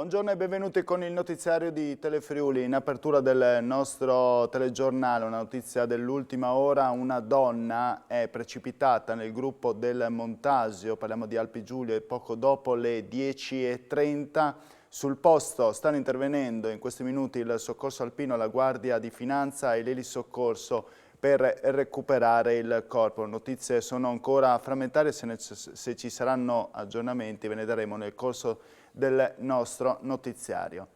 Buongiorno e benvenuti con il notiziario di Telefriuli. In apertura del nostro telegiornale, una notizia dell'ultima ora: una donna è precipitata nel gruppo del Montasio, parliamo di Alpi Giulia, e poco dopo le 10:30 sul posto stanno intervenendo in questi minuti il soccorso alpino, la Guardia di Finanza e l'elisoccorso per recuperare il corpo. Notizie sono ancora frammentarie, se ci saranno aggiornamenti ve ne daremo nel corso del nostro notiziario.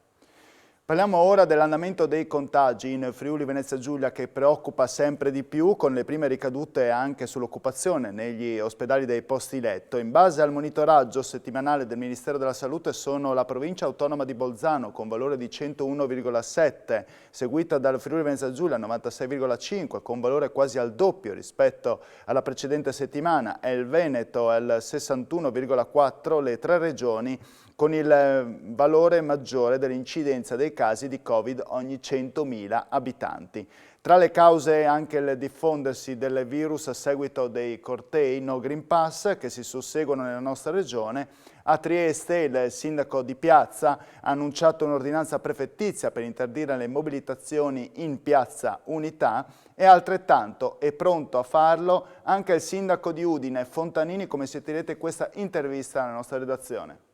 Parliamo ora dell'andamento dei contagi in Friuli Venezia Giulia, che preoccupa sempre di più, con le prime ricadute anche sull'occupazione negli ospedali dei posti letto. In base al monitoraggio settimanale del Ministero della Salute sono la provincia autonoma di Bolzano con valore di 101,7, seguita dal Friuli Venezia Giulia 96,5 con valore quasi al doppio rispetto alla precedente settimana, e il Veneto al 61,4, le tre regioni con il valore maggiore dell'incidenza dei casi di Covid ogni 100.000 abitanti. Tra le cause anche il diffondersi del virus a seguito dei cortei no Green Pass che si susseguono nella nostra regione. A Trieste il sindaco di Piazza ha annunciato un'ordinanza prefettizia per interdire le mobilitazioni in Piazza Unità, e altrettanto è pronto a farlo anche il sindaco di Udine, Fontanini, come sentirete questa intervista alla nostra redazione.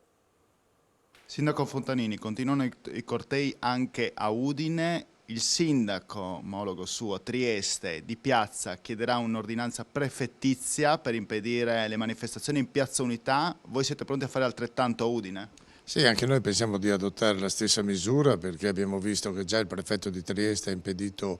Sindaco Fontanini, continuano i cortei anche a Udine. Il sindaco omologo suo, Trieste, di Piazza, chiederà un'ordinanza prefettizia per impedire le manifestazioni in Piazza Unità. Voi siete pronti a fare altrettanto a Udine? Sì, anche noi pensiamo di adottare la stessa misura, perché abbiamo visto che già il prefetto di Trieste ha impedito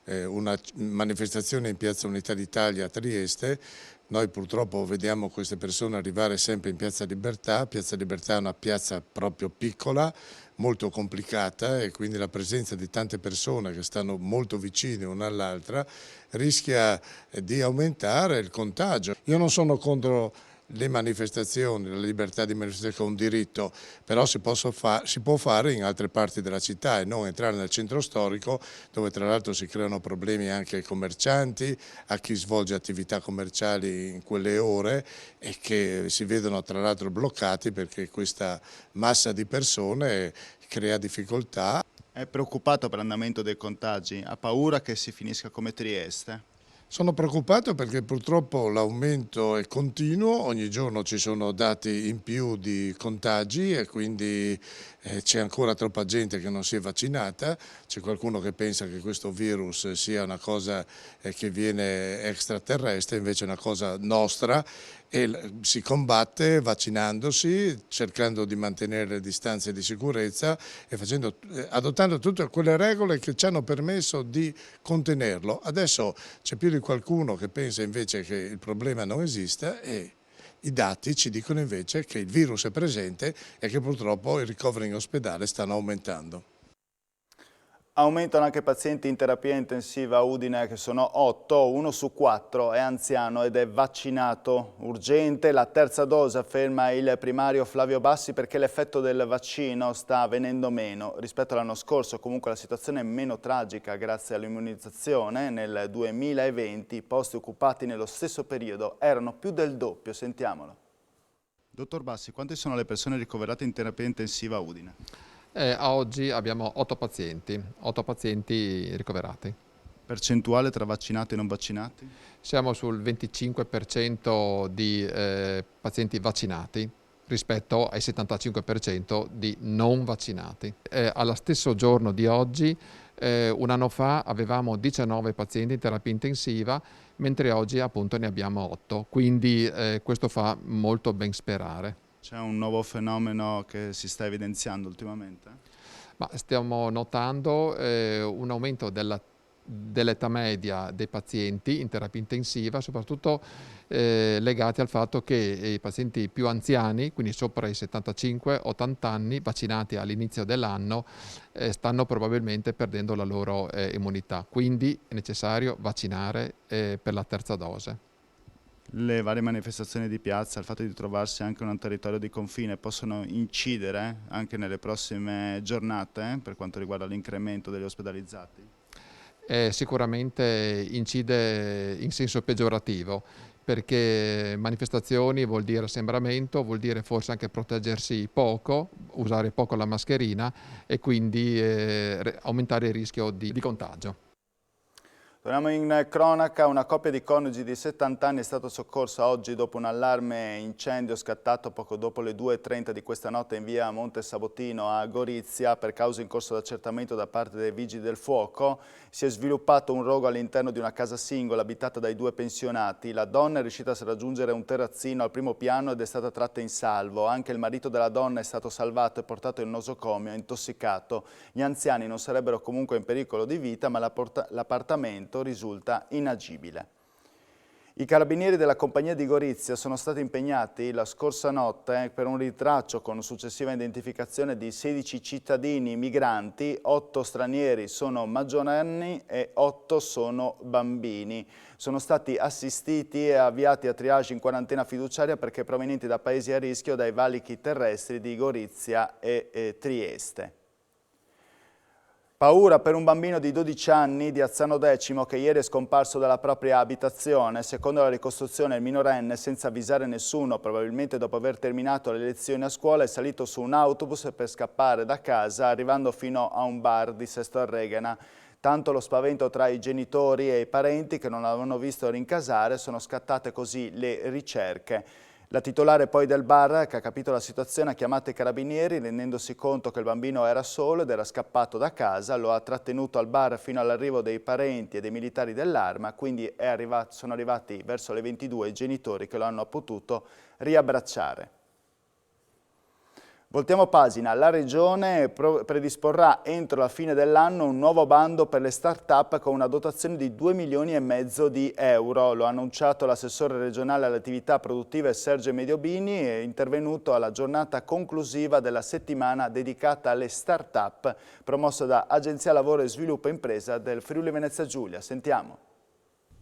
una manifestazione in Piazza Unità d'Italia a Trieste. Noi purtroppo vediamo queste persone arrivare sempre in Piazza Libertà. Piazza Libertà è una piazza proprio piccola, molto complicata, e quindi la presenza di tante persone che stanno molto vicine una all'altra rischia di aumentare il contagio. Io non sono contro le manifestazioni, la libertà di manifestazione è un diritto, però si può fare in altre parti della città e non entrare nel centro storico, dove tra l'altro si creano problemi anche ai commercianti, a chi svolge attività commerciali in quelle ore, e che si vedono tra l'altro bloccati perché questa massa di persone crea difficoltà. È preoccupato per l'andamento dei contagi? Ha paura che si finisca come Trieste? Sono preoccupato perché purtroppo l'aumento è continuo, ogni giorno ci sono dati in più di contagi e quindi c'è ancora troppa gente che non si è vaccinata. C'è qualcuno che pensa che questo virus sia una cosa che viene extraterrestre, invece è una cosa nostra, e si combatte vaccinandosi, cercando di mantenere le distanze di sicurezza e adottando tutte quelle regole che ci hanno permesso di contenerlo. Adesso c'è più di qualcuno che pensa invece che il problema non esista, e i dati ci dicono invece che il virus è presente e che purtroppo i ricoveri in ospedale stanno aumentando. Aumentano anche pazienti in terapia intensiva a Udine, che sono 8, 1 su 4 è anziano ed è vaccinato. Urgente la terza dose, afferma il primario Flavio Bassi, perché l'effetto del vaccino sta venendo meno rispetto all'anno scorso. Comunque la situazione è meno tragica grazie all'immunizzazione. Nel 2020 i posti occupati nello stesso periodo erano più del doppio. Sentiamolo. Dottor Bassi, quante sono le persone ricoverate in terapia intensiva a Udine? A oggi abbiamo 8 pazienti ricoverati. Percentuale tra vaccinati e non vaccinati? Siamo sul 25% di pazienti vaccinati rispetto ai 75% di non vaccinati. Allo stesso giorno di oggi, un anno fa avevamo 19 pazienti in terapia intensiva, mentre oggi appunto ne abbiamo 8, quindi questo fa molto ben sperare. C'è un nuovo fenomeno che si sta evidenziando ultimamente? Ma stiamo notando un aumento dell'età media dei pazienti in terapia intensiva, soprattutto legati al fatto che i pazienti più anziani, quindi sopra i 75-80 anni, vaccinati all'inizio dell'anno, stanno probabilmente perdendo la loro immunità. Quindi è necessario vaccinare per la terza dose. Le varie manifestazioni di piazza, il fatto di trovarsi anche in un territorio di confine, possono incidere anche nelle prossime giornate per quanto riguarda l'incremento degli ospedalizzati? Sicuramente incide in senso peggiorativo, perché manifestazioni vuol dire assembramento, vuol dire forse anche proteggersi poco, usare poco la mascherina e quindi aumentare il rischio di contagio. Torniamo in cronaca, una coppia di coniugi di 70 anni è stata soccorsa oggi dopo un allarme incendio scattato poco dopo le 2:30 di questa notte in via Monte Sabotino a Gorizia. Per causa in corso d'accertamento da parte dei vigili del fuoco si è sviluppato un rogo all'interno di una casa singola abitata dai 2 pensionati. La donna è riuscita a raggiungere un terrazzino al primo piano ed è stata tratta in salvo. Anche il marito della donna è stato salvato e portato in nosocomio, intossicato. Gli anziani non sarebbero comunque in pericolo di vita, ma l'appartamento risulta inagibile. I carabinieri della compagnia di Gorizia sono stati impegnati la scorsa notte per un ritraccio con successiva identificazione di 16 cittadini migranti, 8 stranieri sono maggiorenni e 8 sono bambini. Sono stati assistiti e avviati a triage in quarantena fiduciaria perché provenienti da paesi a rischio dai valichi terrestri di Gorizia e Trieste. Paura per un bambino di 12 anni di Azzano Decimo che ieri è scomparso dalla propria abitazione. Secondo la ricostruzione il minorenne, senza avvisare nessuno, probabilmente dopo aver terminato le lezioni a scuola, è salito su un autobus per scappare da casa, arrivando fino a un bar di Sesto Arregana. Tanto lo spavento tra i genitori e i parenti che non l'avevano visto rincasare, sono scattate così le ricerche. La titolare poi del bar, che ha capito la situazione, ha chiamato i carabinieri rendendosi conto che il bambino era solo ed era scappato da casa, lo ha trattenuto al bar fino all'arrivo dei parenti e dei militari dell'Arma, quindi sono arrivati verso le 22 i genitori che lo hanno potuto riabbracciare. Voltiamo pagina, la Regione predisporrà entro la fine dell'anno un nuovo bando per le start-up con una dotazione di 2,5 milioni di euro. Lo ha annunciato l'assessore regionale alle attività produttive Sergio Mediobini, è intervenuto alla giornata conclusiva della settimana dedicata alle start-up promossa da Agenzia Lavoro e Sviluppo Impresa del Friuli Venezia Giulia. Sentiamo.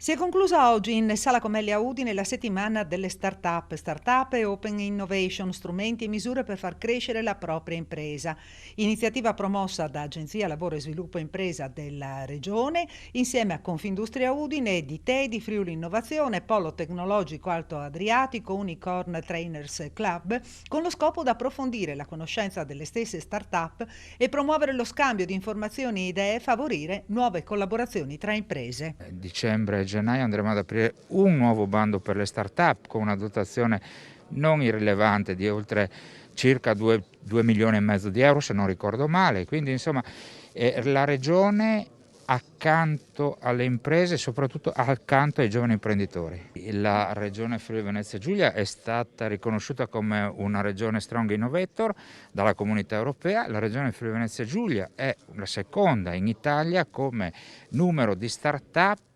Si è conclusa oggi in Sala Comelli a Udine la settimana delle start-up e open innovation, strumenti e misure per far crescere la propria impresa. Iniziativa promossa da Agenzia Lavoro e Sviluppo Impresa della Regione, insieme a Confindustria Udine, di Tedi, Friuli Innovazione, Polo Tecnologico Alto Adriatico, Unicorn Trainers Club, con lo scopo di approfondire la conoscenza delle stesse start-up e promuovere lo scambio di informazioni e idee e favorire nuove collaborazioni tra imprese. Dicembre e gennaio andremo ad aprire un nuovo bando per le start-up con una dotazione non irrilevante di oltre circa 2,5 milioni di euro, se non ricordo male. Quindi insomma la Regione accanto alle imprese e soprattutto accanto ai giovani imprenditori. La Regione Friuli Venezia Giulia è stata riconosciuta come una regione strong innovator dalla Comunità Europea. La Regione Friuli Venezia Giulia è la seconda in Italia come numero di start-up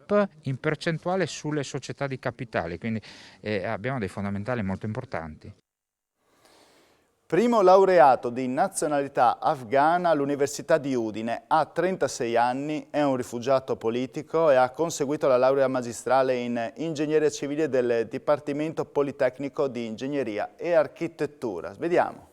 in percentuale sulle società di capitali, quindi abbiamo dei fondamentali molto importanti. Primo laureato di nazionalità afghana all'Università di Udine, ha 36 anni, è un rifugiato politico e ha conseguito la laurea magistrale in Ingegneria Civile del Dipartimento Politecnico di Ingegneria e Architettura. Vediamo.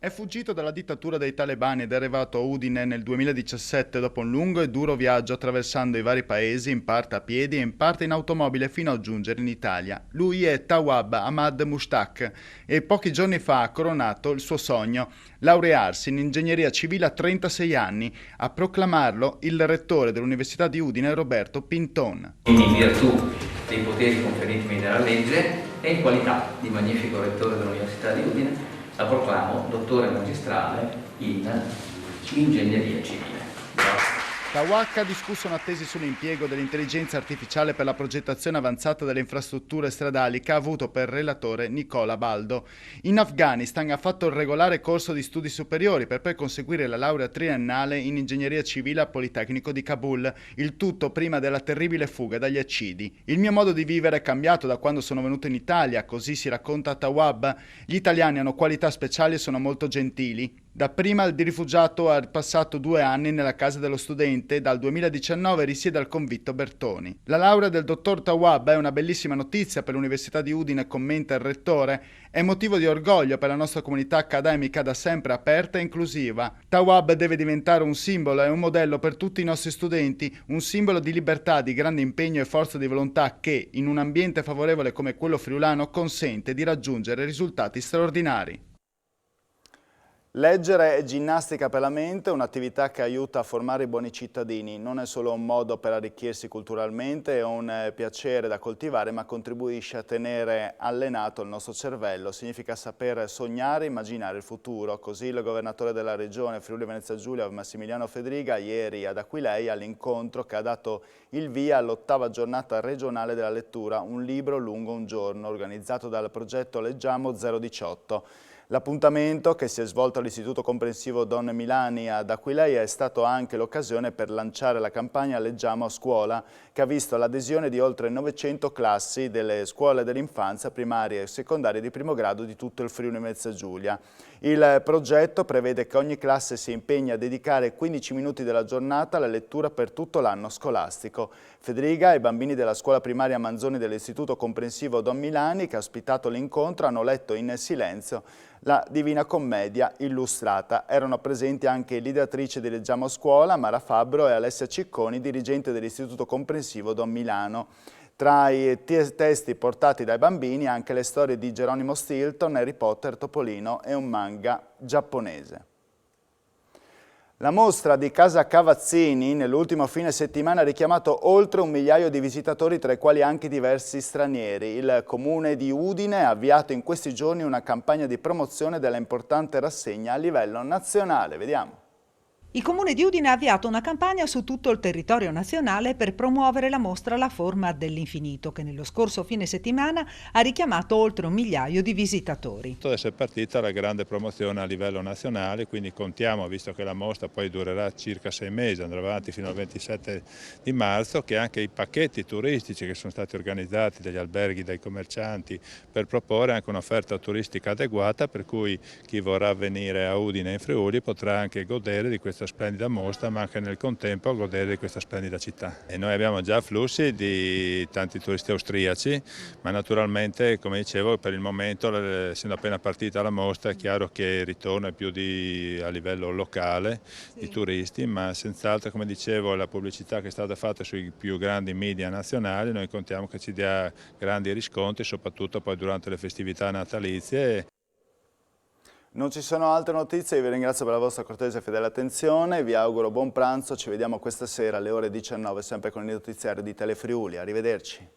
È fuggito dalla dittatura dei talebani ed è arrivato a Udine nel 2017 dopo un lungo e duro viaggio attraversando i vari paesi, in parte a piedi e in parte in automobile fino a giungere in Italia. Lui è Tawab Ahmad Mushtaq e pochi giorni fa ha coronato il suo sogno, laurearsi in ingegneria civile a 36 anni. A proclamarlo il rettore dell'Università di Udine, Roberto Pinton. In virtù dei poteri conferitimi dalla legge e in qualità di magnifico rettore dell'Università di Udine, la proclamo dottore magistrale in ingegneria civile. Tawak ha discusso una tesi sull'impiego dell'intelligenza artificiale per la progettazione avanzata delle infrastrutture stradali che ha avuto per relatore Nicola Baldo. In Afghanistan ha fatto il regolare corso di studi superiori per poi conseguire la laurea triennale in ingegneria civile al Politecnico di Kabul, il tutto prima della terribile fuga dagli eccidi. Il mio modo di vivere è cambiato da quando sono venuto in Italia, così si racconta Tawab. Gli italiani hanno qualità speciali e sono molto gentili. Dapprima il rifugiato ha passato 2 anni nella casa dello studente e dal 2019 risiede al convitto Bertoni. La laurea del dottor Tawwab è una bellissima notizia per l'Università di Udine, commenta il rettore, è motivo di orgoglio per la nostra comunità accademica da sempre aperta e inclusiva. Tawwab deve diventare un simbolo e un modello per tutti i nostri studenti, un simbolo di libertà, di grande impegno e forza di volontà che, in un ambiente favorevole come quello friulano, consente di raggiungere risultati straordinari. Leggere è ginnastica per la mente, un'attività che aiuta a formare i buoni cittadini. Non è solo un modo per arricchirsi culturalmente, è un piacere da coltivare, ma contribuisce a tenere allenato il nostro cervello. Significa saper sognare e immaginare il futuro. Così il governatore della regione Friuli Venezia Giulia, Massimiliano Fedriga, ieri ad Aquileia all'incontro che ha dato il via all'8ª giornata regionale della lettura, un libro lungo un giorno, organizzato dal progetto Leggiamo 018. L'appuntamento, che si è svolto all'Istituto Comprensivo Don Milani ad Aquileia, è stato anche l'occasione per lanciare la campagna Leggiamo a scuola, che ha visto l'adesione di oltre 900 classi delle scuole dell'infanzia, primarie e secondarie di primo grado di tutto il Friuli Venezia Giulia. Il progetto prevede che ogni classe si impegni a dedicare 15 minuti della giornata alla lettura per tutto l'anno scolastico. Federica e i bambini della scuola primaria Manzoni dell'Istituto Comprensivo Don Milani, che ha ospitato l'incontro, hanno letto in silenzio la Divina Commedia illustrata. Erano presenti anche l'ideatrice di Leggiamo a Scuola, Mara Fabbro, e Alessia Cicconi, dirigente dell'Istituto Comprensivo Don Milano. Tra i testi portati dai bambini anche le storie di Geronimo Stilton, Harry Potter, Topolino e un manga giapponese. La mostra di Casa Cavazzini nell'ultimo fine settimana ha richiamato oltre 1 migliaio di visitatori, tra i quali anche diversi stranieri. Il comune di Udine ha avviato in questi giorni una campagna di promozione della importante rassegna a livello nazionale. Vediamo. Il Comune di Udine ha avviato una campagna su tutto il territorio nazionale per promuovere la mostra La Forma dell'Infinito, che nello scorso fine settimana ha richiamato oltre 1 migliaio di visitatori. Adesso è partita la grande promozione a livello nazionale, quindi contiamo, visto che la mostra poi durerà circa 6 mesi, andrà avanti fino al 27 di marzo, che anche i pacchetti turistici che sono stati organizzati dagli alberghi, dai commercianti, per proporre anche un'offerta turistica adeguata, per cui chi vorrà venire a Udine e in Friuli potrà anche godere di questa splendida mostra, ma anche nel contempo godere di questa splendida città. E noi abbiamo già flussi di tanti turisti austriaci, ma naturalmente, come dicevo, per il momento, essendo appena partita la mostra, è chiaro che il ritorno è più a livello locale di turisti, ma senz'altro, come dicevo, la pubblicità che è stata fatta sui più grandi media nazionali, noi contiamo che ci dia grandi riscontri, soprattutto poi durante le festività natalizie. Non ci sono altre notizie, io vi ringrazio per la vostra cortese e fedele attenzione, vi auguro buon pranzo, ci vediamo questa sera alle ore 19 sempre con il notiziario di Telefriuli, arrivederci.